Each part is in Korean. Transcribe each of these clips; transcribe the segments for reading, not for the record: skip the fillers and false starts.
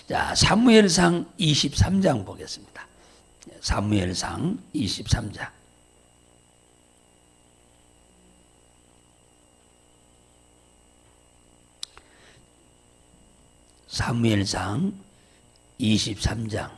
자, 사무엘상 23장 보겠습니다. 사무엘상 23장. 사무엘상 23장.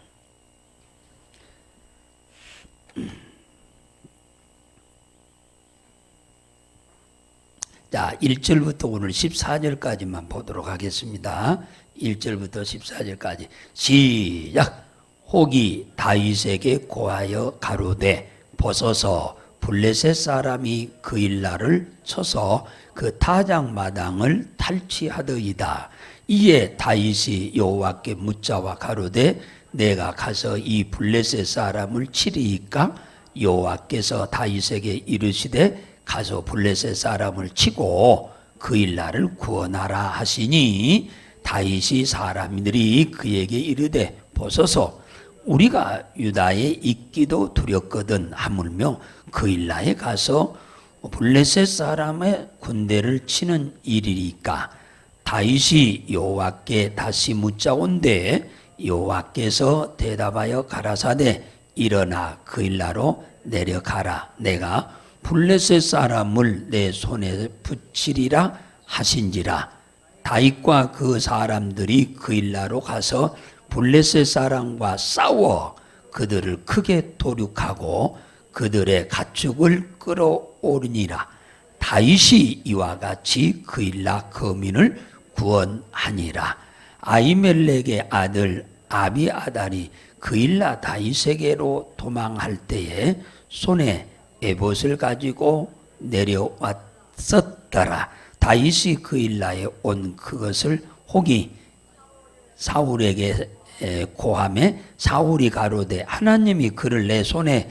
자, 1절부터 오늘 14절까지만 보도록 하겠습니다. 1절부터 14절까지 시작. 혹이 다윗에게 고하여 가로되 보소서 블레셋 사람이 그 일날을 쳐서 그 타작마당을 탈취하더이다. 이에 다윗이 여호와께 묻자와 가로되 내가 가서 이 블레셋 사람을 치리이까? 여호와께서 다윗에게 이르시되 가서 블레셋 사람을 치고 그 일날을 구원하라 하시니 다윗이 사람들이 그에게 이르되 보소서 우리가 유다에 있기도 두렵거든 하물며 그 일날에 가서 블레셋 사람의 군대를 치는 일이니까. 다윗이 여호와께 다시 묻자온데 여호와께서 대답하여 가라사대 일어나 그 일나로 내려가라. 내가 블레셋 사람을 내 손에 붙이리라 하신지라. 다윗과 그 사람들이 그 일나로 가서 블레셋 사람과 싸워 그들을 크게 도륙하고 그들의 가축을 끌어오르니라. 다윗이 이와 같이 그 일나 거민을 구원하니라. 아히멜렉의 아들 아비아달이 그 일나 다윗에게로 도망할 때에 손에 에봇을 가지고 내려왔었더라. 다윗이 그 일나에 온 그것을 혹이 사울에게 고하매 사울이 가로되 하나님이 그를 내 손에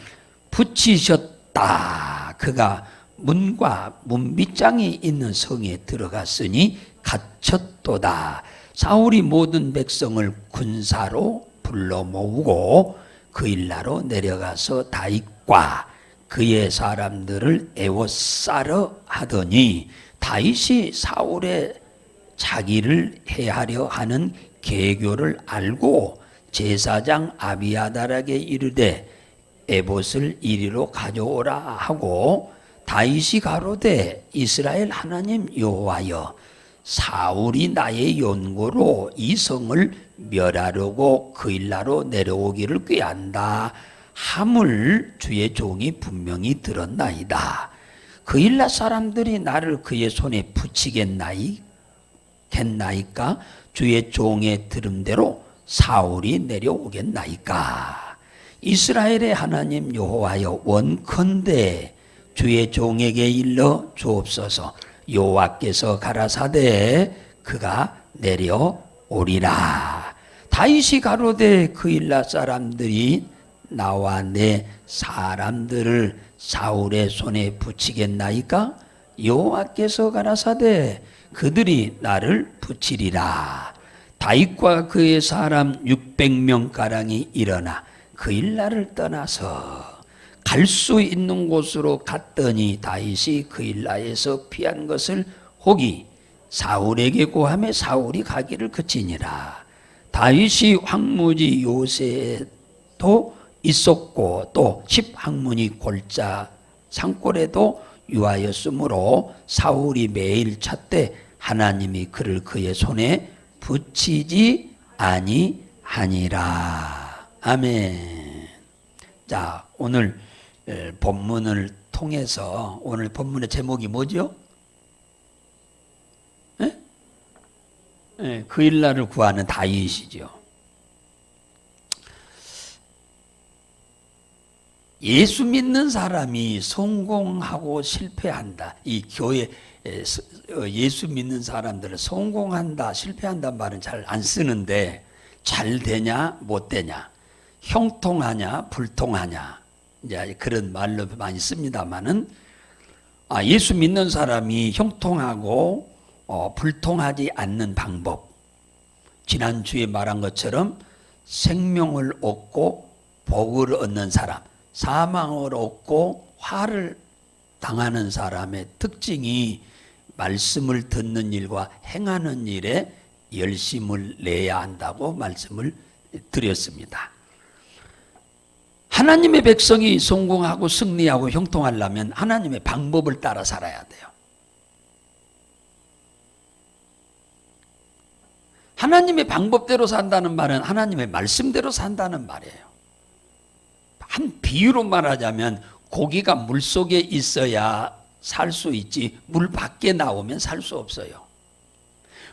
붙이셨다. 그가 문과 문빗장이 있는 성에 들어갔으니 갇혔도다. 사울이 모든 백성을 군사로 불러 모으고 그 일나로 내려가서 다윗과 그의 사람들을 애워싸려 하더니 다윗이 사울의 자기를 해하려 하는 계교를 알고 제사장 아비아달에게 이르되 에봇을 이리로 가져오라 하고 다윗이 가로되 이스라엘 하나님 여호와여 사울이 나의 연고로 이 성을 멸하려고 그 일나로 내려오기를 꾀한다 함을 주의 종이 분명히 들었나이다. 그 일나 사람들이 나를 그의 손에 붙이겠나이까? 주의 종의 들음대로 사울이 내려오겠나이까? 이스라엘의 하나님 여호와여 원컨대 주의 종에게 일러 주옵소서. 여호와께서 가라사대 그가 내려오리라. 다윗이 가로되 그 일나 사람들이 나와 내 사람들을 사울의 손에 붙이겠나이까? 여호와께서 가라사대 그들이 나를 붙이리라. 다윗과 그의 사람 600명가량이 일어나 그 일나를 떠나서 갈 수 있는 곳으로 갔더니 다윗이 그 일나에서 피한 것을 혹이 사울에게 고하며 사울이 가기를 그치니라. 다윗이 황무지 요새도 있었고 또 10항문이 골짜 산골에도 유하였으므로 사울이 매일 찾되 하나님이 그를 그의 손에 붙이지 아니하니라. 아멘. 자, 오늘 본문을 통해서 오늘 본문의 제목이 뭐죠? 그 일날을 구하는 다윗이죠. 예수 믿는 사람이 성공하고 실패한다. 이 교회 예수 믿는 사람들은 성공한다, 실패한다 말은 잘 안 쓰는데 잘 되냐, 못 되냐, 형통하냐, 불통하냐 이제 그런 말로 많이 씁니다만은 예수 믿는 사람이 형통하고 불통하지 않는 방법. 지난주에 말한 것처럼 생명을 얻고 복을 얻는 사람, 사망을 얻고 화를 당하는 사람의 특징이 말씀을 듣는 일과 행하는 일에 열심을 내야 한다고 말씀을 드렸습니다. 하나님의 백성이 성공하고 승리하고 형통하려면 하나님의 방법을 따라 살아야 돼요. 하나님의 방법대로 산다는 말은 하나님의 말씀대로 산다는 말이에요. 한 비유로 말하자면 고기가 물속에 있어야 살 수 있지 물 밖에 나오면 살 수 없어요.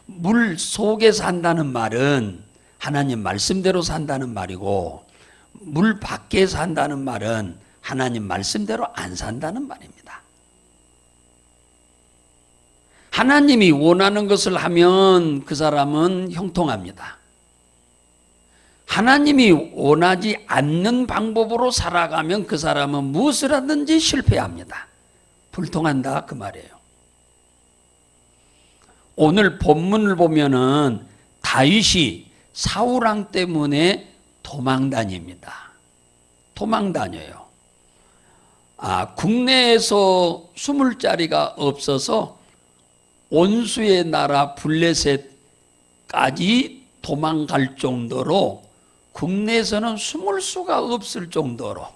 물 속에 산다는 말은 하나님 말씀대로 산다는 말이고, 물 밖에 산다는 말은 하나님 말씀대로 안 산다는 말입니다. 하나님이 원하는 것을 하면 그 사람은 형통합니다. 하나님이 원하지 않는 방법으로 살아가면 그 사람은 무엇을 하든지 실패합니다. 불통한다 그 말이에요. 오늘 본문을 보면은 다윗이 사울왕 때문에 도망다닙니다. 도망다녀요. 국내에서 숨을 자리가 없어서 원수의 나라 블레셋까지 도망갈 정도로 국내에서는 숨을 수가 없을 정도로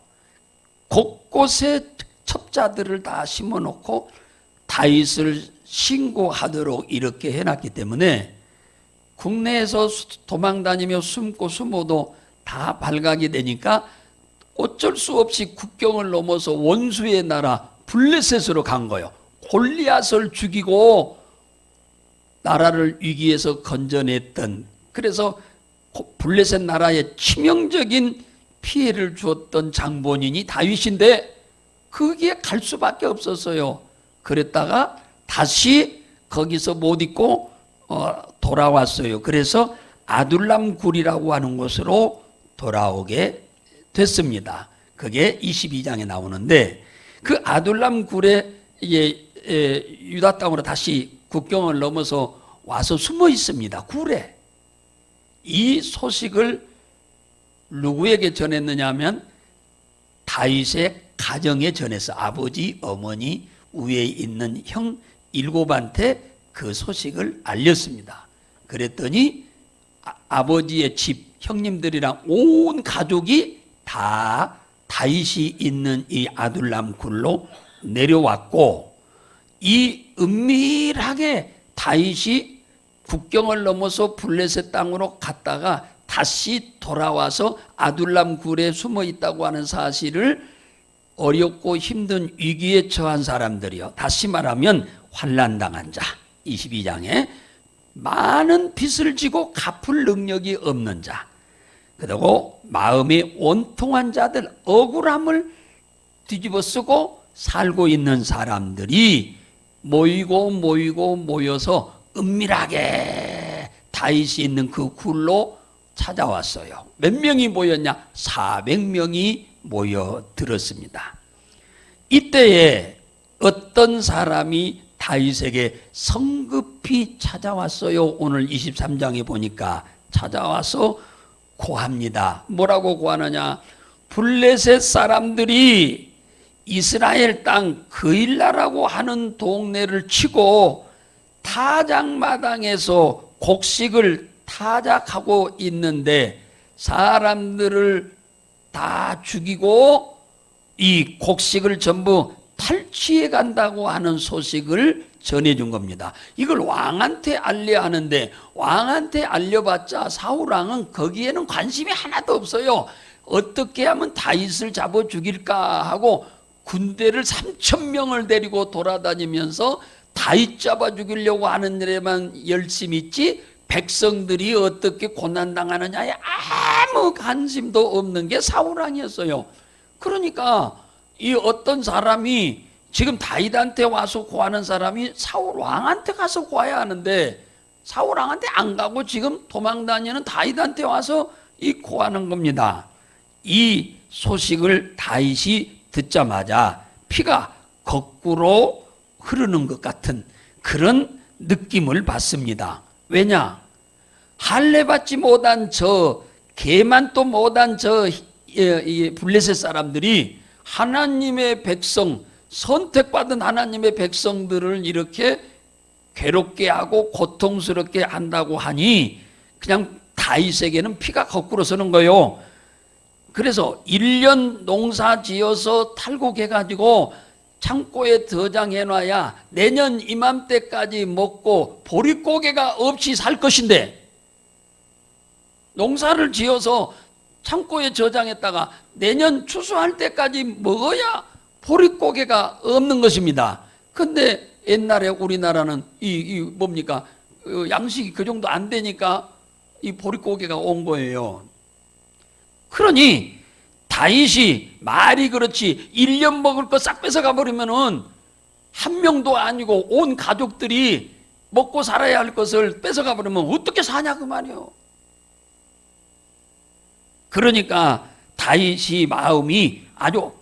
곳곳에 첩자들을 다 심어놓고 다윗을 신고하도록 이렇게 해놨기 때문에 국내에서 도망다니며 숨어도 다 발각이 되니까 어쩔 수 없이 국경을 넘어서 원수의 나라 블레셋으로 간 거예요. 골리앗을 죽이고 나라를 위기에서 건져냈던, 그래서 블레셋 나라에 치명적인 피해를 주었던 장본인이 다윗인데 거기에 갈 수밖에 없었어요. 그랬다가 다시 거기서 못 있고 돌아왔어요. 그래서 아둘람 굴이라고 하는 곳으로 돌아오게 됐습니다. 그게 22장에 나오는데, 그 아둘람 굴에 유다 땅으로 다시 국경을 넘어서 와서 숨어 있습니다. 굴에. 이 소식을 누구에게 전했느냐 하면 다윗의 가정에 전해서 아버지, 어머니, 위에 있는 형 7한테 그 소식을 알렸습니다. 그랬더니 아버지의 집 형님들이랑 온 가족이 다 다윗이 있는 이 아둘람 굴로 내려왔고, 이 은밀하게 다윗이 국경을 넘어서 블레셋 땅으로 갔다가 다시 돌아와서 아둘람 굴에 숨어 있다고 하는 사실을 어렵고 힘든 위기에 처한 사람들이요, 다시 말하면 환난당한 자, 22장에 많은 빚을 지고 갚을 능력이 없는 자, 그리고 마음이 원통한 자들, 억울함을 뒤집어 쓰고 살고 있는 사람들이 모여서 은밀하게 다윗이 있는 그 굴로 찾아왔어요. 몇 명이 모였냐? 400명이 모여들었습니다. 이때에 어떤 사람이 다윗에게 성급히 찾아왔어요. 오늘 23장에 보니까 찾아와서 고합니다. 뭐라고 고하느냐? 블레셋 사람들이 이스라엘 땅 그일라라고 하는 동네를 치고 타작마당에서 곡식을 타작하고 있는데 사람들을 다 죽이고 이 곡식을 전부 탈취해 간다고 하는 소식을 전해준 겁니다. 이걸 왕한테 알려야 하는데 왕한테 알려봤자 사울왕은 거기에는 관심이 하나도 없어요. 어떻게 하면 다윗을 잡아 죽일까 하고 군대를 3,000명을 데리고 돌아다니면서 다윗 잡아 죽이려고 하는 일에만 열심히 있지, 백성들이 어떻게 고난당하느냐에 아무 관심도 없는 게 사울왕이었어요. 그러니까 이 어떤 사람이 지금 다윗한테 와서 고하는 사람이 사울왕한테 가서 고해야 하는데 사울왕한테 안 가고 지금 도망다니는 다윗한테 와서 이 고하는 겁니다. 이 소식을 다윗이 듣자마자 피가 거꾸로 흐르는 것 같은 그런 느낌을 받습니다. 왜냐? 할례 받지 못한 저 개만도 못한 저 블레셋 사람들이 하나님의 백성, 선택받은 하나님의 백성들을 이렇게 괴롭게 하고 고통스럽게 한다고 하니 그냥 다윗에게는 피가 거꾸로 서는 거예요. 그래서 1년 농사 지어서 탈곡해가지고 창고에 저장해놔야 내년 이맘때까지 먹고 보릿고개가 없이 살 것인데, 농사를 지어서 창고에 저장했다가 내년 추수할 때까지 먹어야 보릿고개가 없는 것입니다. 근데 옛날에 우리나라는 뭡니까? 양식이 그 정도 안 되니까 이 보릿고개가 온 거예요. 그러니 다윗이 말이 그렇지 1년 먹을 거 싹 뺏어가 버리면은 한 명도 아니고 온 가족들이 먹고 살아야 할 것을 뺏어가 버리면 어떻게 사냐 그 말이에요. 그러니까 다윗이 마음이 아주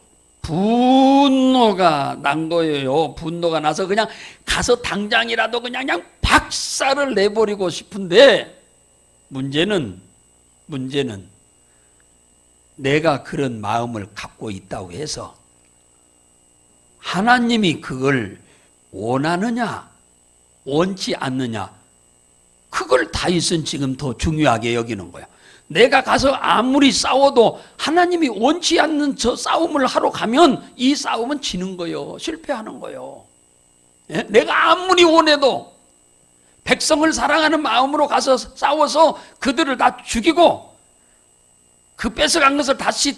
분노가 난 거예요. 분노가 나서 그냥 가서 당장이라도 그냥 박살을 내버리고 싶은데, 문제는 내가 그런 마음을 갖고 있다고 해서 하나님이 그걸 원하느냐 원치 않느냐, 그걸 다윗은 지금 더 중요하게 여기는 거야. 내가 가서 아무리 싸워도 하나님이 원치 않는 저 싸움을 하러 가면 이 싸움은 지는 거예요. 실패하는 거예요. 예? 내가 아무리 원해도 백성을 사랑하는 마음으로 가서 싸워서 그들을 다 죽이고 그 뺏어간 것을 다시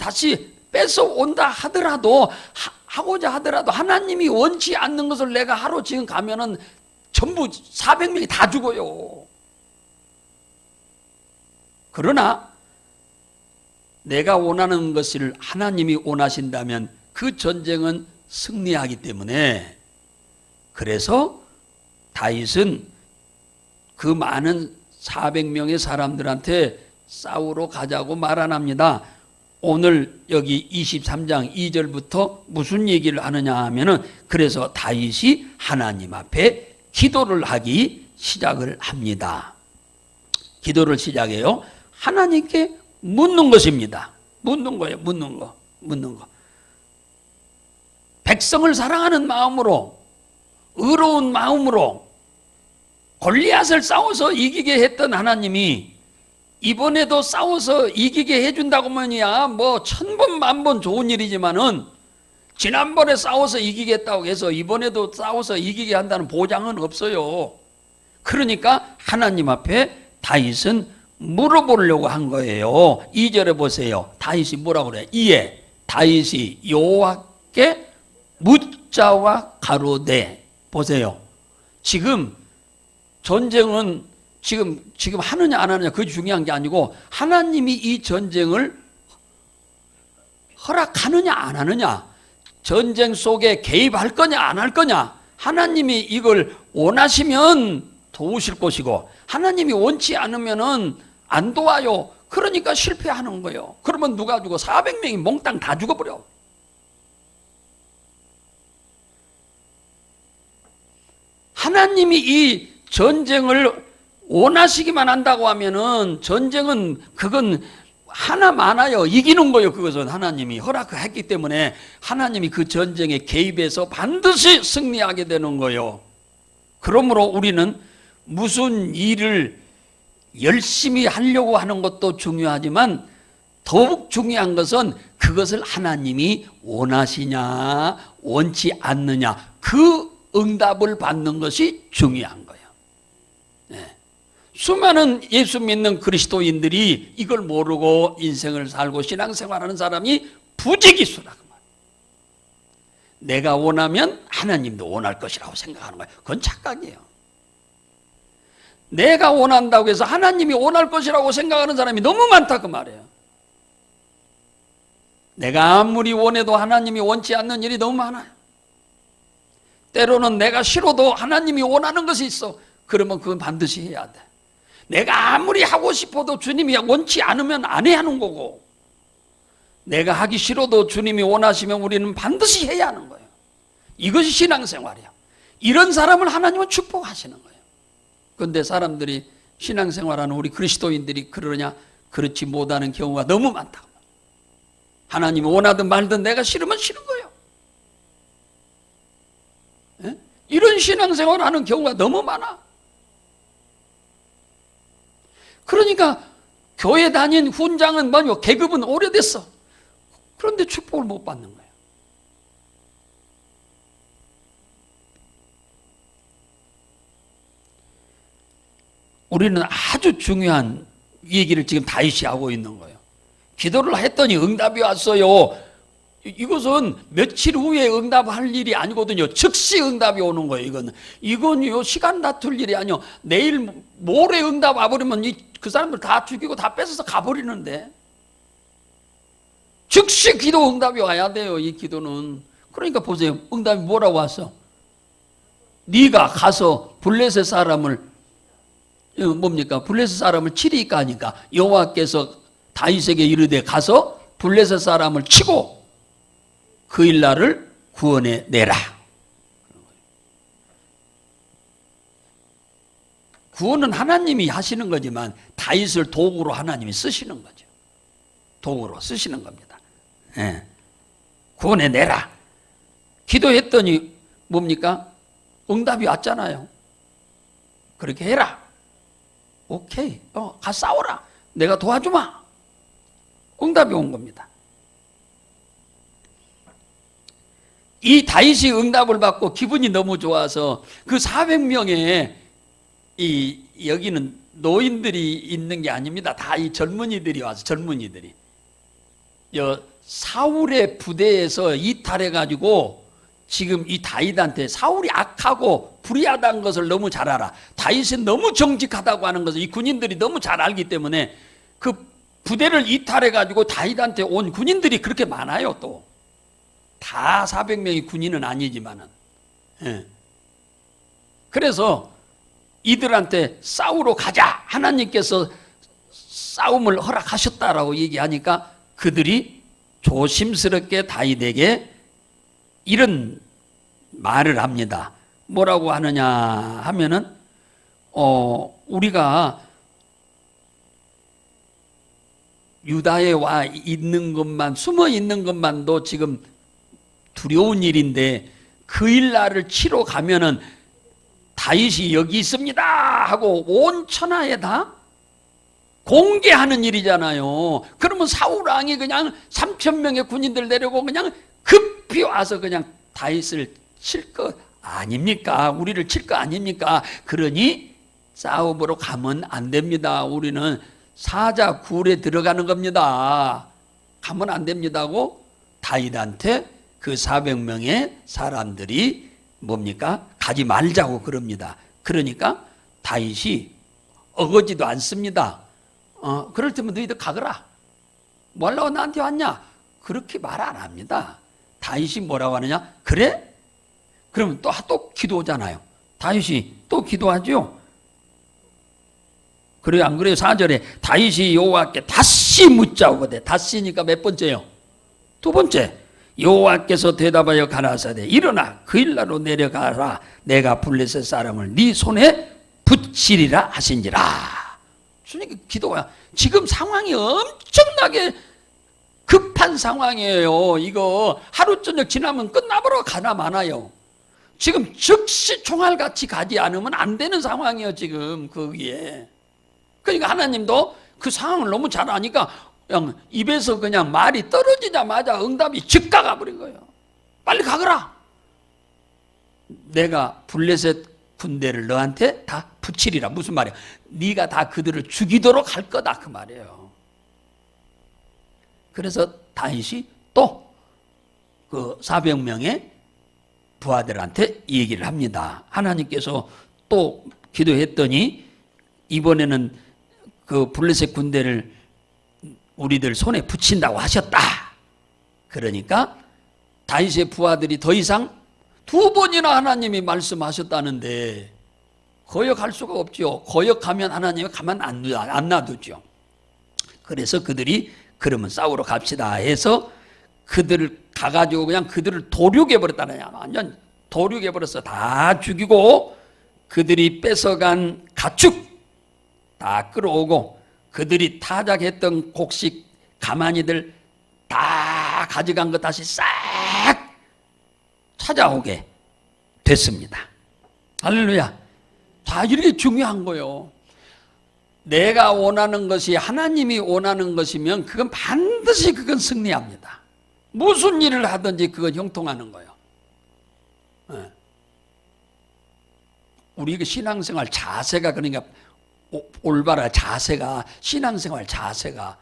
뺏어온다 하더라도, 하고자 하더라도 하나님이 원치 않는 것을 내가 하러 지금 가면은 전부 400명이 다 죽어요. 그러나 내가 원하는 것을 하나님이 원하신다면 그 전쟁은 승리하기 때문에, 그래서 다윗은 그 많은 400명의 사람들한테 싸우러 가자고 말 안 합니다. 오늘 여기 23장 2절부터 무슨 얘기를 하느냐 하면은, 그래서 다윗이 하나님 앞에 기도를 하기 시작을 합니다. 기도를 시작해요. 하나님께 묻는 것입니다. 묻는 거예요. 묻는 거. 백성을 사랑하는 마음으로, 의로운 마음으로 골리앗을 싸워서 이기게 했던 하나님이 이번에도 싸워서 이기게 해준다고 하면야 뭐 1000번 만번 좋은 일이지만은, 지난번에 싸워서 이기겠다고 해서 이번에도 싸워서 이기게 한다는 보장은 없어요. 그러니까 하나님 앞에 다윗은 물어보려고 한 거예요. 2절에 보세요. 다윗이 뭐라고 그래요? 이에 다윗이 여호와께 묻자와 가로되. 보세요. 지금 전쟁은 지금 하느냐 안 하느냐 그게 중요한 게 아니고, 하나님이 이 전쟁을 허락하느냐 안 하느냐, 전쟁 속에 개입할 거냐 안 할 거냐, 하나님이 이걸 원하시면 도우실 것이고 하나님이 원치 않으면은 안 도와요. 그러니까 실패하는 거예요. 그러면 누가 죽어? 400명이 몽땅 다 죽어버려. 하나님이 이 전쟁을 원하시기만 한다고 하면은 전쟁은 그건 하나 많아요. 이기는 거예요. 그것은 하나님이 허락했기 때문에 하나님이 그 전쟁에 개입해서 반드시 승리하게 되는 거예요. 그러므로 우리는 무슨 일을 열심히 하려고 하는 것도 중요하지만 더욱 중요한 것은 그것을 하나님이 원하시냐 원치 않느냐, 그 응답을 받는 것이 중요한 거예요. 네. 수많은 예수 믿는 그리스도인들이 이걸 모르고 인생을 살고 신앙생활하는 사람이 부지기수라고 말해요. 내가 원하면 하나님도 원할 것이라고 생각하는 거예요. 그건 착각이에요. 내가 원한다고 해서 하나님이 원할 것이라고 생각하는 사람이 너무 많다 그 말이에요. 내가 아무리 원해도 하나님이 원치 않는 일이 너무 많아요. 때로는 내가 싫어도 하나님이 원하는 것이 있어. 그러면 그건 반드시 해야 돼. 내가 아무리 하고 싶어도 주님이 원치 않으면 안 해야 하는 거고, 내가 하기 싫어도 주님이 원하시면 우리는 반드시 해야 하는 거예요. 이것이 신앙생활이야. 이런 사람을 하나님은 축복하시는 거예요. 그런데 사람들이, 신앙생활하는 우리 그리스도인들이 그러냐? 그렇지 못하는 경우가 너무 많다. 하나님이 원하든 말든 내가 싫으면 싫은 거예요. 예? 이런 신앙생활을 하는 경우가 너무 많아. 그러니까 교회 다닌 훈장은 뭐냐, 계급은 오래됐어. 그런데 축복을 못 받는 거예요. 우리는 아주 중요한 얘기를 지금 다윗이 하고 있는 거예요. 기도를 했더니 응답이 왔어요. 이것은 며칠 후에 응답할 일이 아니거든요. 즉시 응답이 오는 거예요. 이건요 시간 다툴 일이 아니요. 내일 모레 응답 와버리면 그 사람들 다 죽이고 다 뺏어서 가버리는데, 즉시 기도 응답이 와야 돼요. 이 기도는. 그러니까 보세요. 응답이 뭐라고 왔어? 네가 가서 블레셋 사람을 뭡니까? 블레셋 사람을 치리까 하니까 여호와께서 다윗에게 이르되 가서 블레셋 사람을 치고 그 일날을 구원해 내라. 구원은 하나님이 하시는 거지만 다윗을 도구로 하나님이 쓰시는 거죠. 도구로 쓰시는 겁니다. 예. 구원해 내라. 기도했더니 뭡니까? 응답이 왔잖아요. 그렇게 해라. 오케이. 가 싸워라. 내가 도와주마. 응답이 온 겁니다. 이 다윗이 응답을 받고 기분이 너무 좋아서 그 400명의 여기는 노인들이 있는 게 아닙니다. 다 이 젊은이들이 와서 젊은이들이 사울의 부대에서 이탈해가지고 지금 이 다윗한테 사울이 악하고 불의하다는 것을 너무 잘 알아. 다윗은 너무 정직하다고 하는 것을 이 군인들이 너무 잘 알기 때문에 그 부대를 이탈해가지고 다윗한테 온 군인들이 그렇게 많아요. 또 다 400명의 군인은 아니지만은. 예. 그래서 이들한테 싸우러 가자. 하나님께서 싸움을 허락하셨다라고 얘기하니까 그들이 조심스럽게 다윗에게 이런 말을 합니다. 뭐라고 하느냐 하면은 우리가 유다에 와 있는 것만, 숨어 있는 것만도 지금 두려운 일인데 그 일날을 치러 가면은 다윗이 여기 있습니다 하고 온 천하에 다 공개하는 일이잖아요. 그러면 사울 왕이 그냥 3,000명의 군인들 내려고 그냥 급히 와서 그냥 다윗을 칠 거 아닙니까? 우리를 칠 거 아닙니까? 그러니 싸움으로 가면 안 됩니다. 우리는 사자 굴에 들어가는 겁니다. 가면 안 됩니다고 다윗한테 그 400명의 사람들이 뭡니까? 가지 말자고 그럽니다. 그러니까 다윗이 어거지도 않습니다. 그럴 때면 너희들 가거라. 뭐 하려고 나한테 왔냐? 그렇게 말 안 합니다. 다윗이 뭐라고 하느냐? 그래? 그러면 또 기도하잖아요. 다윗이 또 기도하죠. 그래요, 안 그래요? 4절에 다윗이 여호와께 다시 묻자오거든. 다시니까 몇 번째요? 두 번째. 여호와께서 대답하여 가라사대 일어나 그 일나로 내려가라. 내가 블레셋 사람을 네 손에 붙이리라 하신지라. 주님 기도가 지금 상황이 엄청나게 급한 상황이에요. 이거 하루 저녁 지나면 끝나버려 가나 마나요. 지금 즉시 총알같이 가지 않으면 안 되는 상황이에요. 지금 거기에. 그러니까 하나님도 그 상황을 너무 잘 아니까 그냥 입에서 그냥 말이 떨어지자마자 응답이 즉각 가버린 거예요. 빨리 가거라. 내가 블레셋 군대를 너한테 다 붙이리라. 무슨 말이야? 네가 다 그들을 죽이도록 할 거다 그 말이에요. 그래서 다윗이 또 그 400명의 부하들한테 얘기를 합니다. 하나님께서 또 기도했더니 이번에는 그 블레셋 군대를 우리들 손에 붙인다고 하셨다. 그러니까 다윗의 부하들이 더 이상 두 번이나 하나님이 말씀하셨다는데 거역할 수가 없죠. 거역하면 하나님이 가만 안 놔두죠. 그래서 그들이 그러면 싸우러 갑시다 해서 그들을 가가지고 그냥 그들을 도륙해버렸다는, 완전 도륙해버렸어. 다 죽이고 그들이 뺏어간 가축 다 끌어오고 그들이 타작했던 곡식 가마니들 다 가져간 것 다시 싹 찾아오게 됐습니다. 할렐루야. 자, 이렇게 중요한 거요. 내가 원하는 것이 하나님이 원하는 것이면 그건 반드시 그건 승리합니다. 무슨 일을 하든지 그건 형통하는 거예요. 우리 그 신앙생활 자세가, 그러니까 올바라 자세가, 신앙생활 자세가,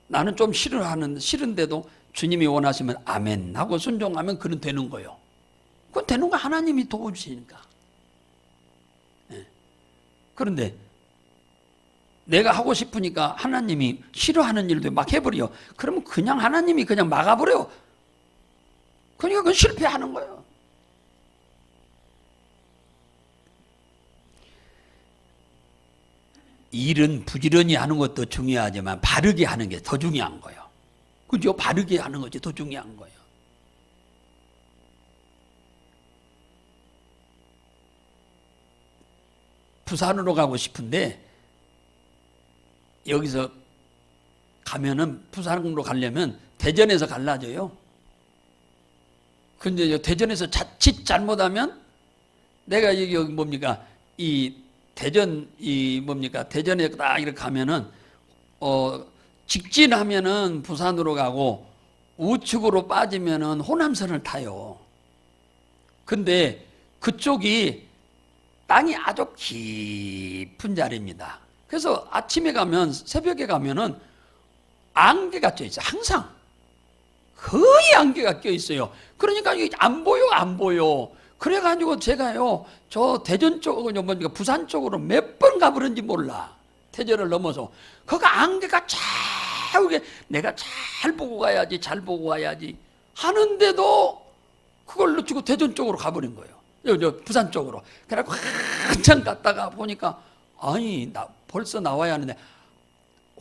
나는 좀 싫은데도 주님이 원하시면 아멘 하고 순종하면 그건 되는 거예요. 그건 되는 거 하나님이 도와주시니까. 그런데 내가 하고 싶으니까 하나님이 싫어하는 일도 막 해버려. 그러면 그냥 하나님이 그냥 막아버려. 그러니까 그건 실패하는 거예요. 일은 부지런히 하는 것도 중요하지만 바르게 하는 게 더 중요한 거예요. 그죠? 바르게 하는 것이 더 중요한 거예요. 부산으로 가고 싶은데 여기서 가면은 부산으로 가려면 대전에서 갈라져요. 근데 대전에서 자칫 잘못하면 내가 여기 뭡니까? 이 대전 대전에 딱 이렇게 가면은 직진하면은 부산으로 가고 우측으로 빠지면은 호남선을 타요. 근데 그쪽이 땅이 아주 깊은 자리입니다. 그래서 아침에 가면, 새벽에 가면은 안개가 껴 있어요. 항상 거의 안개가 껴 있어요. 그러니까 이게 안 보여. 그래가지고 제가요, 저 대전 쪽은 뭡니까, 부산 쪽으로 몇 번 가버렸는지 몰라. 대전을 넘어서 거기 안개가 자우게 내가 잘 보고 가야지 하는데도 그걸 놓치고 대전 쪽으로 가버린 거예요. 부산 쪽으로. 그래갖고 한참 갔다가 보니까 아니 벌써 나와야 하는데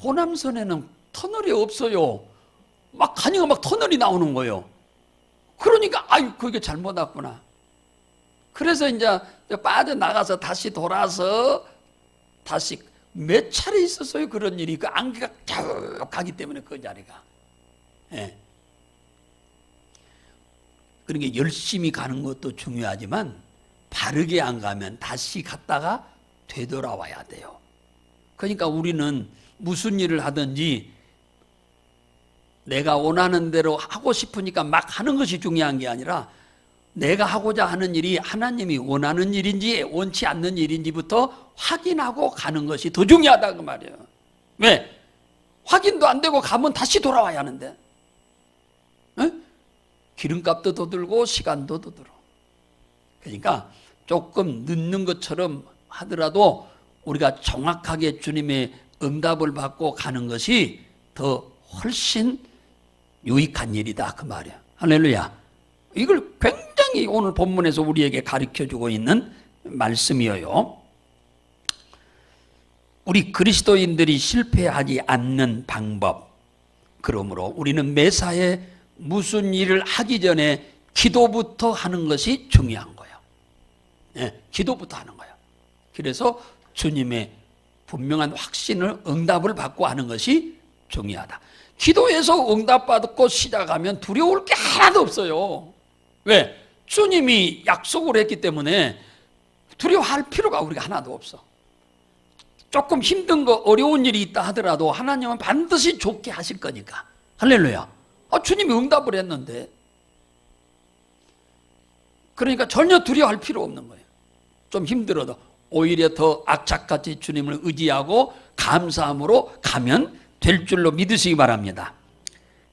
호남선에는 터널이 없어요. 막 가니까 막 터널이 나오는 거예요. 그러니까 아유 그게 잘못 왔구나. 그래서 이제 빠져나가서 다시 돌아서 다시 몇 차례 있었어요. 그런 일이. 그 안개가 쭉 가기 때문에 그 자리가. 예. 그러니까 열심히 가는 것도 중요하지만 바르게 안 가면 다시 갔다가 되돌아와야 돼요. 그러니까 우리는 무슨 일을 하든지 내가 원하는 대로 하고 싶으니까 막 하는 것이 중요한 게 아니라 내가 하고자 하는 일이 하나님이 원하는 일인지 원치 않는 일인지부터 확인하고 가는 것이 더 중요하다 그 말이에요. 왜? 확인도 안 되고 가면 다시 돌아와야 하는데. 에? 기름값도 더 들고 시간도 더 들어. 그러니까 조금 늦는 것처럼 하더라도 우리가 정확하게 주님의 응답을 받고 가는 것이 더 훨씬 유익한 일이다 그 말이야. 할렐루야. 이걸 굉장히 오늘 본문에서 우리에게 가르쳐주고 있는 말씀이에요. 우리 그리스도인들이 실패하지 않는 방법, 그러므로 우리는 매사에 무슨 일을 하기 전에 기도부터 하는 것이 중요한 거예요. 네, 기도부터 하는 거예요. 그래서 주님의 분명한 확신을 응답을 받고 하는 것이 중요하다. 기도해서 응답받고 시작하면 두려울 게 하나도 없어요. 왜? 주님이 약속을 했기 때문에 두려워할 필요가 우리가 하나도 없어. 조금 힘든 거 어려운 일이 있다 하더라도 하나님은 반드시 좋게 하실 거니까. 할렐루야. 주님이 응답을 했는데 그러니까 전혀 두려워할 필요 없는 거예요. 좀 힘들어도 오히려 더 악착같이 주님을 의지하고 감사함으로 가면 될 줄로 믿으시기 바랍니다.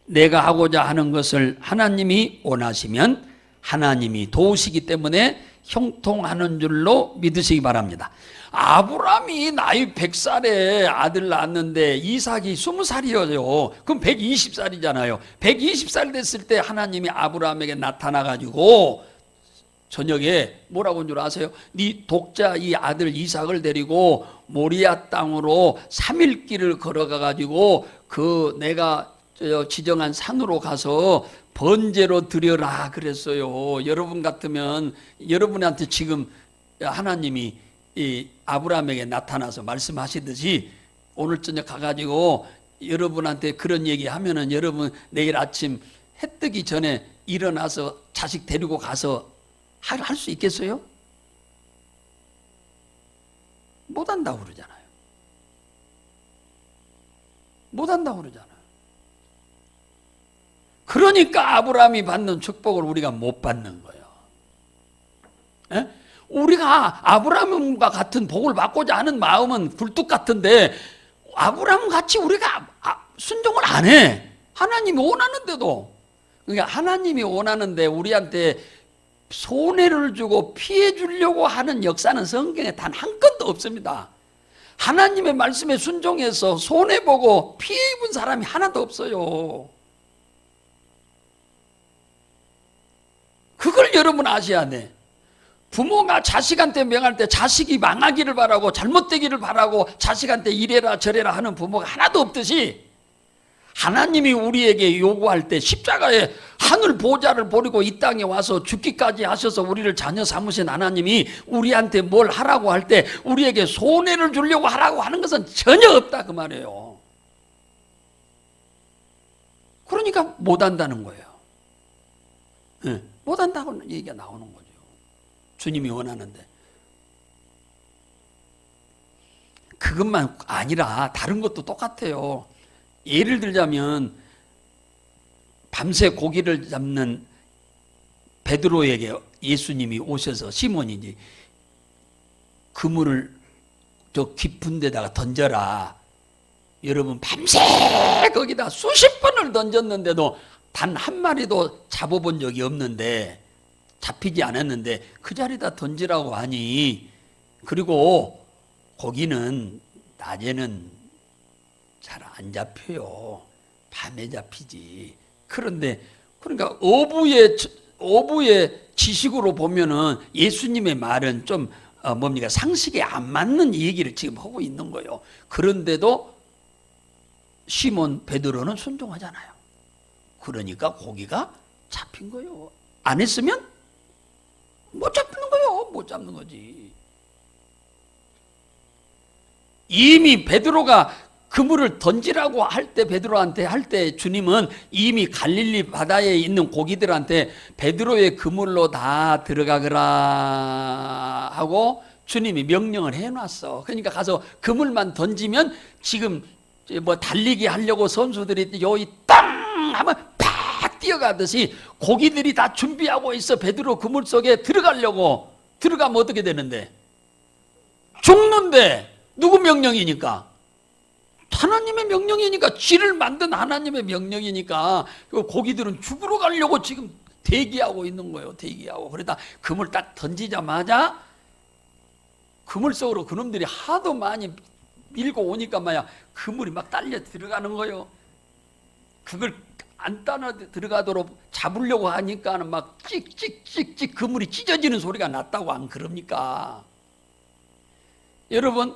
내가 하고자 하는 것을 하나님이 원하시면 하나님이 도우시기 때문에 형통하는 줄로 믿으시기 바랍니다. 아브라함이 나이 100살에 아들 낳았는데 이삭이 20살이어요. 그럼 120살이잖아요. 120살 됐을 때 하나님이 아브라함에게 나타나가지고 저녁에 뭐라고 한 줄 아세요? 네 독자 이 아들 이삭을 데리고 모리아 땅으로 3일 길을 걸어가가지고 그 내가 지정한 산으로 가서 번제로 드려라 그랬어요. 여러분 같으면 여러분한테 지금 하나님이 이 아브라함에게 나타나서 말씀하시듯이 오늘 저녁 가가지고 여러분한테 그런 얘기 하면은 여러분 내일 아침 해 뜨기 전에 일어나서 자식 데리고 가서 할 수 있겠어요? 못한다고 그러잖아요. 못한다고 그러잖아요. 그러니까 아브라함이 받는 축복을 우리가 못 받는 거예요. 에? 우리가 아브라함과 같은 복을 받고자 하는 마음은 굴뚝 같은데 아브라함 같이 우리가 순종을 안 해. 하나님이 원하는데도. 그러니까 하나님이 원하는데 우리한테 손해를 주고 피해 주려고 하는 역사는 성경에 단 한 건도 없습니다. 하나님의 말씀에 순종해서 손해보고 피해 입은 사람이 하나도 없어요. 그걸 여러분 아셔야 돼. 부모가 자식한테 명할 때 자식이 망하기를 바라고 잘못되기를 바라고 자식한테 이래라 저래라 하는 부모가 하나도 없듯이 하나님이 우리에게 요구할 때 십자가에 하늘 보좌를 버리고 이 땅에 와서 죽기까지 하셔서 우리를 자녀 삼으신 하나님이 우리한테 뭘 하라고 할 때 우리에게 손해를 주려고 하라고 하는 것은 전혀 없다 그 말이에요. 그러니까 못한다는 거예요. 네, 못한다고 얘기가 나오는 거죠. 주님이 원하는데. 그것만 아니라 다른 것도 똑같아요. 예를 들자면 밤새 고기를 잡는 베드로에게 예수님이 오셔서 시몬이지 그물을 저 깊은 데다가 던져라. 여러분 밤새 거기다 수십 번을 던졌는데도 단 한 마리도 잡아본 적이 없는데 잡히지 않았는데 그 자리다 던지라고 하니 그리고 고기는 낮에는 잘 안 잡혀요. 밤에 잡히지. 그런데 그러니까 어부의 지식으로 보면은 예수님의 말은 좀 뭡니까 상식에 안 맞는 얘기를 지금 하고 있는 거예요. 그런데도 시몬 베드로는 순종하잖아요. 그러니까 고기가 잡힌 거예요. 안 했으면 못 잡는 거예요. 못 잡는 거지. 이미 베드로가 그물을 던지라고 할 때 베드로한테 할 때 주님은 이미 갈릴리 바다에 있는 고기들한테 베드로의 그물로 다 들어가거라 하고 주님이 명령을 해놨어. 그러니까 가서 그물만 던지면 지금 뭐 달리기 하려고 선수들이 여기 땅 하면 팍 뛰어가듯이 고기들이 다 준비하고 있어. 베드로 그물 속에 들어가려고. 들어가면 어떻게 되는데? 죽는데. 누구 명령이니까? 하나님의 명령이니까. 쥐를 만든 하나님의 명령이니까 고기들은 죽으러 가려고 지금 대기하고 있는 거예요. 대기하고. 그러다 그물 딱 던지자마자 그물 속으로 그놈들이 하도 많이 밀고 오니까 말이야 그물이 막 딸려 들어가는 거예요. 그걸 안 따라 들어가도록 잡으려고 하니까는 막 찍찍찍찍 그물이 찢어지는 소리가 났다고 안 그럽니까? 여러분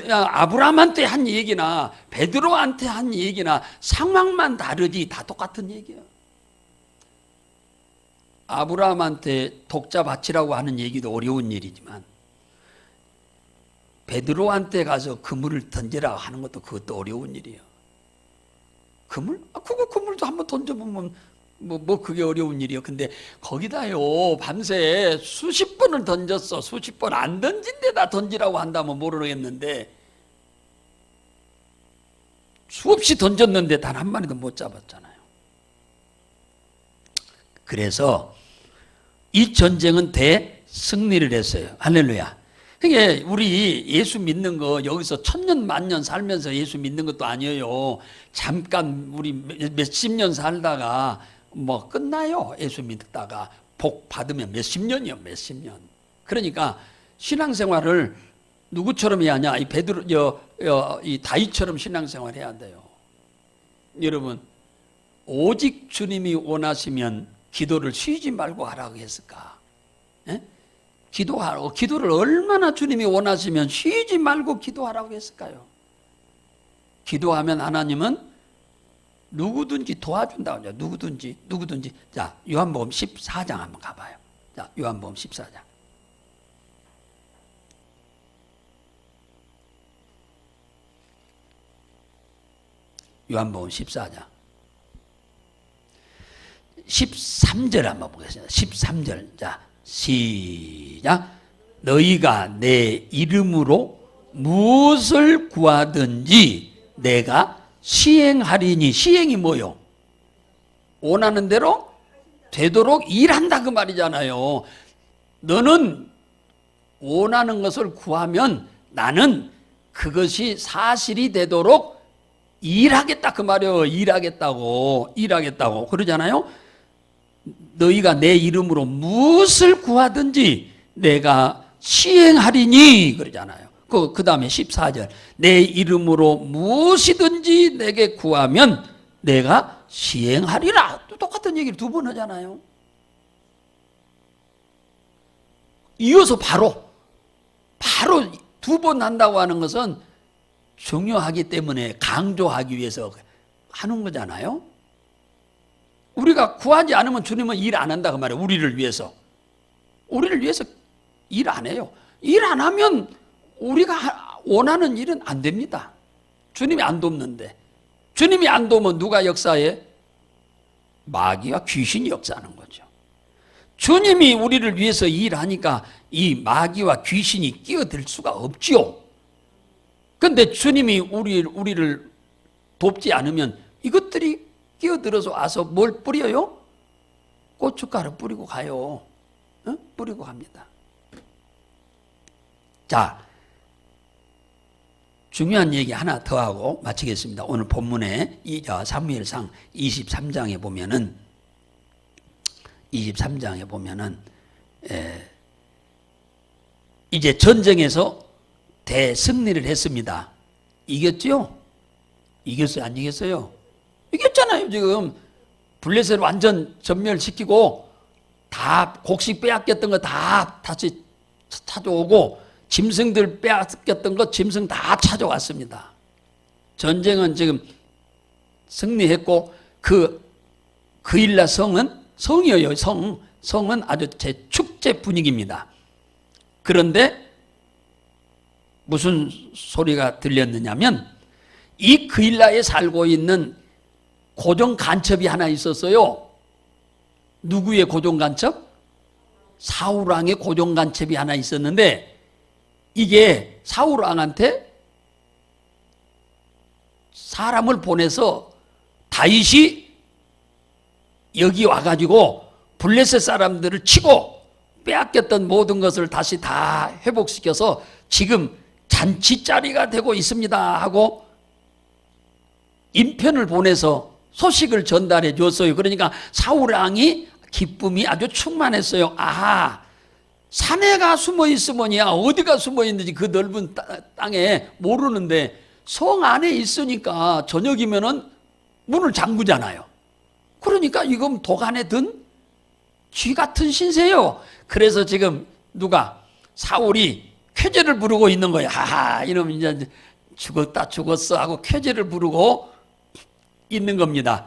아브라함한테 한 얘기나 베드로한테 한 얘기나 상황만 다르지 다 똑같은 얘기예요. 아브라함한테 독자 바치라고 하는 얘기도 어려운 일이지만 베드로한테 가서 그물을 던지라 하는 것도 그것도 어려운 일이에요. 그물? 그거 그물도 한번 던져보면 뭐 그게 어려운 일이에요. 근데 거기다요 밤새 수십 번을 던졌어. 수십 번 안 던진 데다 던지라고 한다면 모르겠는데 수없이 던졌는데 단 한 마리도 못 잡았잖아요. 그래서 이 전쟁은 대승리를 했어요. 할렐루야. 그게 우리 예수 믿는 거 여기서 천년 만년 살면서 예수 믿는 것도 아니에요. 잠깐 우리 몇십 년 살다가 뭐 끝나요. 예수 믿다가 복 받으면 몇십 년이요. 몇십 년. 그러니까 신앙생활을 누구처럼 해야 하냐? 이 이 다윗처럼 신앙생활 해야 돼요. 여러분 오직 주님이 원하시면 기도를 쉬지 말고 하라고 했을까? 예? 기도를 얼마나 주님이 원하시면 쉬지 말고 기도하라고 했을까요? 기도하면 하나님은 누구든지 도와준다고 하죠. 누구든지. 자, 요한복음 14장 한번 가봐요. 자, 요한복음 14장. 요한복음 14장. 13절 한번 보겠습니다. 13절. 자, 시작. 너희가 내 이름으로 무엇을 구하든지 내가 시행하리니. 시행이 뭐요? 원하는 대로 되도록 일한다 그 말이잖아요. 너는 원하는 것을 구하면 나는 그것이 사실이 되도록 일하겠다 그 말이에요. 일하겠다고 그러잖아요. 너희가 내 이름으로 무엇을 구하든지 내가 시행하리니 그러잖아요. 그 다음에 14절 내 이름으로 무엇이든지 내게 구하면 내가 시행하리라. 또 똑같은 얘기를 두 번 하잖아요. 이어서 바로 두 번 한다고 하는 것은 중요하기 때문에 강조하기 위해서 하는 거잖아요. 우리가 구하지 않으면 주님은 일 안 한다 그 말이에요. 우리를 위해서 일 안 해요. 일 안 하면 우리가 원하는 일은 안 됩니다. 주님이 안 돕는데. 주님이 안 도우면 누가 역사해? 마귀와 귀신이 역사하는 거죠. 주님이 우리를 위해서 일하니까 이 마귀와 귀신이 끼어들 수가 없지요. 그런데 주님이 우리를 돕지 않으면 이것들이 끼어들어서 와서 뭘 뿌려요? 고춧가루 뿌리고 가요. 뿌리고 갑니다. 자, 중요한 얘기 하나 더 하고 마치겠습니다. 오늘 본문에 사무엘상 23장에 보면은 이제 전쟁에서 대승리를 했습니다. 이겼죠? 이겼어요? 안 이겼어요? 이겼잖아요. 지금 블레셋을 완전 전멸시키고 다 곡식 빼앗겼던 거 다 다시 찾아오고 짐승들 빼앗겼던 것 짐승 다 찾아왔습니다. 전쟁은 지금 승리했고 그일라 성이에요. 성은 아주 제 축제 분위기입니다. 그런데 무슨 소리가 들렸느냐면 이 그일라에 살고 있는 고정 간첩이 하나 있었어요. 누구의 고정 간첩? 사울왕의 고정 간첩이 하나 있었는데 이게 사울왕한테 사람을 보내서 다윗이 여기 와가지고 블레셋 사람들을 치고 빼앗겼던 모든 것을 다시 다 회복시켜서 지금 잔치자리가 되고 있습니다 하고 인편을 보내서 소식을 전달해 줬어요. 그러니까 사울왕이 기쁨이 아주 충만했어요. 아하, 산에가 숨어 있으면야 어디가 숨어 있는지 그 넓은 땅에 모르는데 성 안에 있으니까 저녁이면은 문을 잠그잖아요. 그러니까 이건 독 안에 든 쥐 같은 신세요. 그래서 지금 사울이 쾌제를 부르고 있는 거예요. 하하, 이러면 이제 죽었어 하고 쾌제를 부르고 있는 겁니다.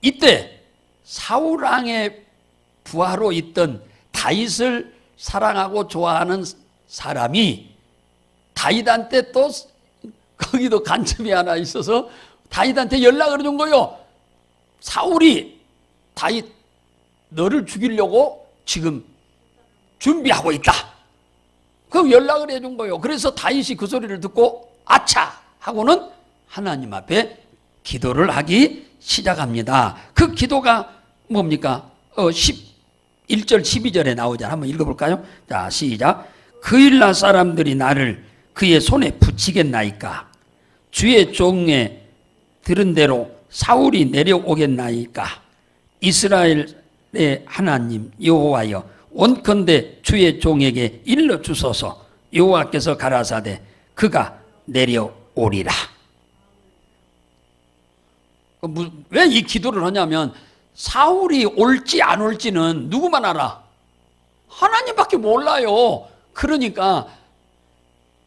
이때 사울왕의 부하로 있던 다윗을 사랑하고 좋아하는 사람이 다윗한테 또 거기도 간첩이 하나 있어서 다윗한테 연락을 준 거예요. 사울이 다윗 너를 죽이려고 지금 준비하고 있다. 그 연락을 해준 거예요. 그래서 다윗이 그 소리를 듣고 아차 하고는 하나님 앞에 기도를 하기 시작합니다. 그 기도가 뭡니까? 1절 12절에 나오잖아요. 한번 읽어볼까요? 자, 시작. 그일라 사람들이 나를 그의 손에 붙이겠나이까? 주의 종에 들은 대로 사울이 내려오겠나이까? 이스라엘의 하나님 여호와여, 원컨대 주의 종에게 일러 주소서. 여호와께서 가라사대 그가 내려오리라. 왜 이 기도를 하냐면 사울이 올지 안 올지는 누구만 알아? 하나님밖에 몰라요. 그러니까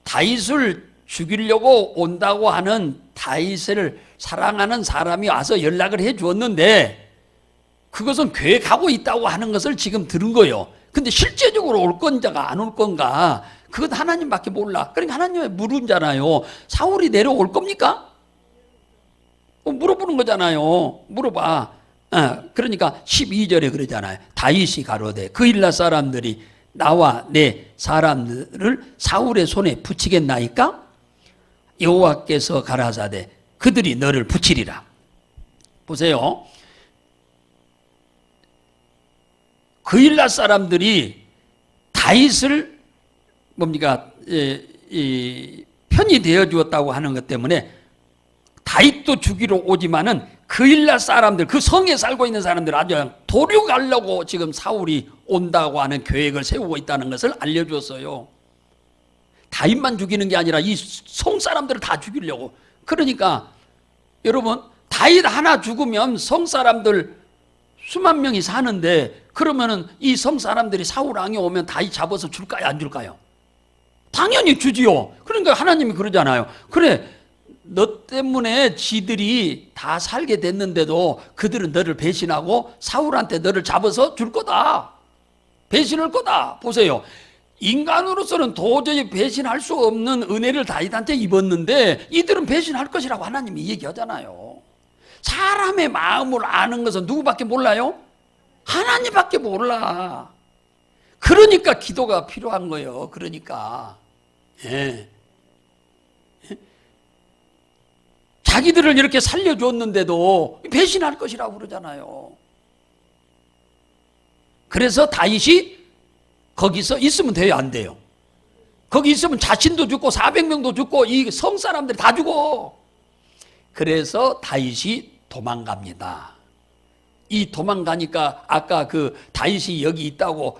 다윗을 죽이려고 온다고 하는 다윗을 사랑하는 사람이 와서 연락을 해 주었는데 그것은 계획하고 있다고 하는 것을 지금 들은 거예요. 근데 실제적으로 올 건가가 안 올 건가? 그건 하나님밖에 몰라. 그러니까 하나님에 물은잖아요. 사울이 내려올 겁니까? 물어보는 거잖아요. 물어봐. 그러니까 12절에 그러잖아요. 다윗이 가로되 그일라 사람들이 나와 내 사람들을 사울의 손에 붙이겠나이까? 여호와께서 가라사대 그들이 너를 붙이리라. 보세요. 그일라 사람들이 다윗을 뭡니까? 편이 되어 주었다고 하는 것 때문에 다윗도 죽이러 오지만은 그일라 사람들, 그 성에 살고 있는 사람들 아주 도륙하려고 지금 사울이 온다고 하는 계획을 세우고 있다는 것을 알려주었어요. 다윗만 죽이는 게 아니라 이 성 사람들을 다 죽이려고. 그러니까 여러분, 다윗 하나 죽으면 성 사람들 수만 명이 사는데, 그러면은 이 성 사람들이 사울 왕이 오면 다윗 잡아서 줄까요, 안 줄까요? 당연히 주지요. 그러니까 하나님이 그러잖아요. 그래, 너 때문에 지들이 다 살게 됐는데도 그들은 너를 배신하고 사울한테 너를 잡아서 줄 거다. 배신할 거다. 보세요. 인간으로서는 도저히 배신할 수 없는 은혜를 다윗한테 입었는데 이들은 배신할 것이라고 하나님이 얘기하잖아요. 사람의 마음을 아는 것은 누구밖에 몰라요? 하나님밖에 몰라. 그러니까 기도가 필요한 거예요. 그러니까. 예. 자기들을 이렇게 살려줬는데도 배신할 것이라고 그러잖아요. 그래서 다윗이 거기서 있으면 돼요, 안 돼요? 거기 있으면 자신도 죽고 400명도 죽고 이 성 사람들이 다 죽어. 그래서 다윗이 도망갑니다. 이 도망가니까 아까 그 다윗이 여기 있다고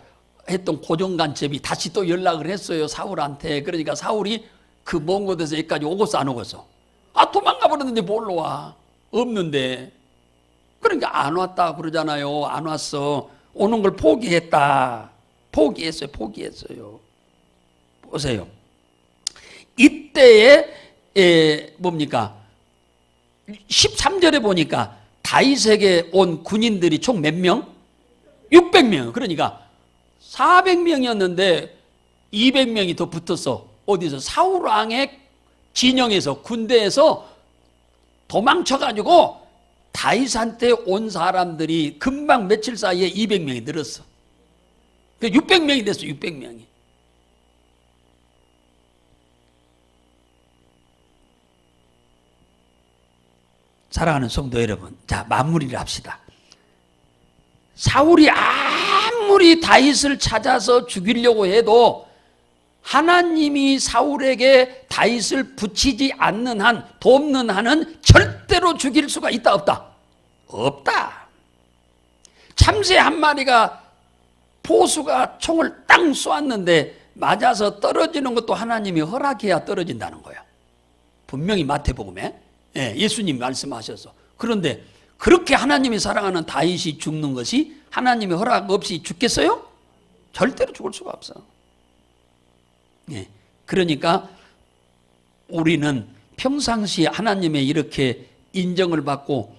했던 고정간첩이 다시 또 연락을 했어요, 사울한테. 그러니까 사울이 그 먼 곳에서 여기까지 오고서 안 오고서. 도망가 버렸는데 뭘로 와? 없는데. 그러니까 안 왔다 그러잖아요. 안 왔어. 오는 걸 포기했다. 포기했어요. 보세요. 이때에 뭡니까? 13절에 보니까 다윗에게 온 군인들이 총 몇 명? 600명. 그러니까 400명이었는데 200명이 더 붙었어. 어디서? 사울 왕의 진영에서, 군대에서 도망쳐가지고 다윗한테 온 사람들이 금방 며칠 사이에 200명이 늘었어. 600명이 됐어. 600명이. 사랑하는 성도 여러분, 자, 마무리를 합시다. 사울이 아무리 다윗을 찾아서 죽이려고 해도 하나님이 사울에게 다윗을 붙이지 않는 한, 돕는 한은 절대로 죽일 수가 있다, 없다? 없다. 참새 한 마리가 포수가 총을 땅 쏘았는데 맞아서 떨어지는 것도 하나님이 허락해야 떨어진다는 거야. 분명히 마태복음에 예수님 말씀하셔서. 그런데 그렇게 하나님이 사랑하는 다윗이 죽는 것이 하나님의 허락 없이 죽겠어요? 절대로 죽을 수가 없어. 그러니까 우리는 평상시에 하나님의 이렇게 인정을 받고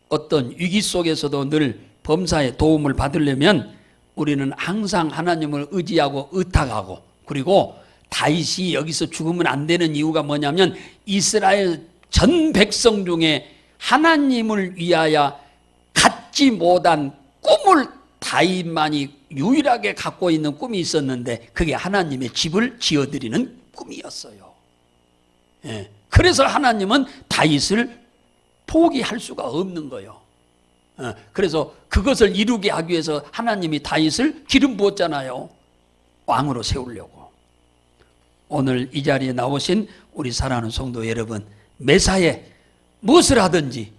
어떤 위기 속에서도 늘 범사의 도움을 받으려면 우리는 항상 하나님을 의지하고 의탁하고, 그리고 다윗이 여기서 죽으면 안 되는 이유가 뭐냐면 이스라엘 전 백성 중에 하나님을 위하여 갖지 못한 꿈을 다윗만이 유일하게 갖고 있는 꿈이 있었는데 그게 하나님의 집을 지어드리는 꿈이었어요. 그래서 하나님은 다윗을 포기할 수가 없는 거예요. 그래서 그것을 이루게 하기 위해서 하나님이 다윗을 기름 부었잖아요. 왕으로 세우려고. 오늘 이 자리에 나오신 우리 사랑하는 성도 여러분, 매사에 무엇을 하든지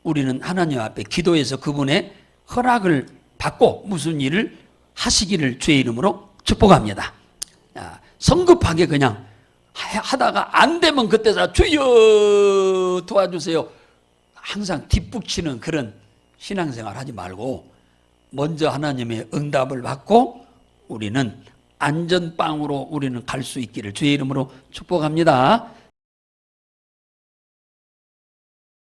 우리는 하나님 앞에 기도해서 그분의 허락을 받고 무슨 일을 하시기를 주의 이름으로 축복합니다. 성급하게 그냥 하다가 안 되면 그때서 주여 도와주세요, 항상 뒷북치는 그런 신앙생활 하지 말고 먼저 하나님의 응답을 받고 우리는 안전빵으로 우리는 갈 수 있기를 주의 이름으로 축복합니다.